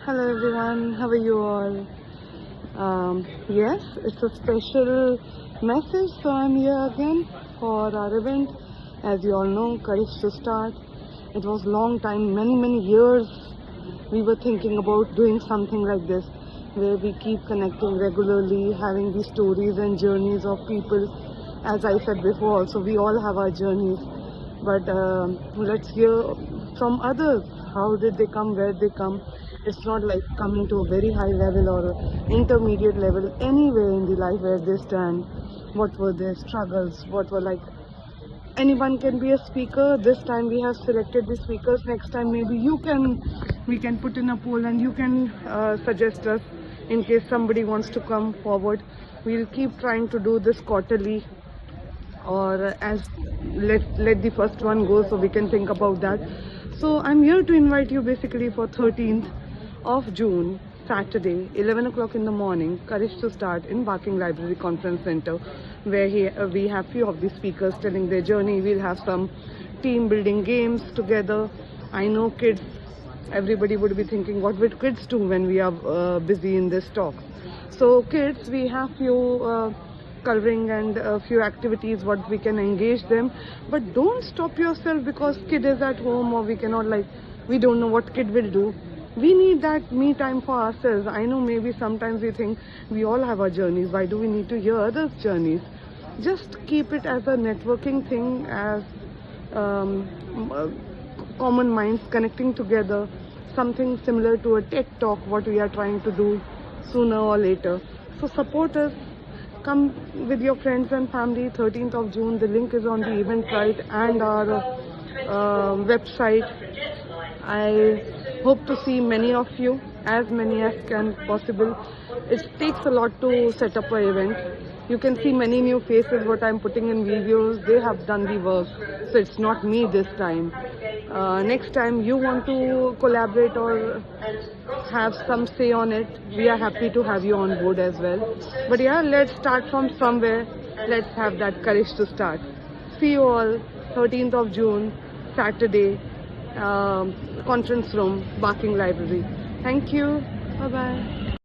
Hello everyone, how are you all? Yes, it's a special message, so I'm here again for our event. As you all know, Courage to Start. It was long time, many years we were thinking about doing something like this, where we keep connecting regularly, having these stories and journeys of people. As I said before also, we all have our journeys, but let's hear from others. How did they come, where they come? It's not like coming to a very high level or intermediate level, anywhere in the life where they stand. What were their struggles? What were like, anyone can be a speaker. This time we have selected the speakers. Next time maybe we can put in a poll and you can suggest us in case somebody wants to come forward. We'll keep trying to do this quarterly, or as let the first one go so we can think about that. So I'm here to invite you basically for 13th of June, Saturday, 11 o'clock in the morning, Courage to Start in Barking Library Conference Center, where we have few of the speakers telling their journey. We'll have some team building games together. I know kids, everybody would be thinking, what will kids do when we are busy in this talk? So kids, we have few coloring and a few activities what we can engage them, but don't stop yourself because kid is at home, or we cannot, like, we don't know what kid will do. We need that me time for ourselves. I know maybe sometimes we think we all have our journeys, why do we need to hear others' journeys? Just keep it as a networking thing, as common minds connecting together, something similar to a TED talk what we are trying to do sooner or later. So support us. Come with your friends and family. 13th of June, the link is on the Eventbrite and our website. I hope to see many of you, as many as can possible. It takes a lot to set up an event. You can see many new faces what I'm putting in videos. They have done the work, so it's not me this time. Next time you want to collaborate or have some say on it, we are happy to have you on board as well. But yeah, let's start from somewhere. Let's have that courage to start. See you all 13th of June, Saturday, conference room, Barking Library. Thank you. Bye bye.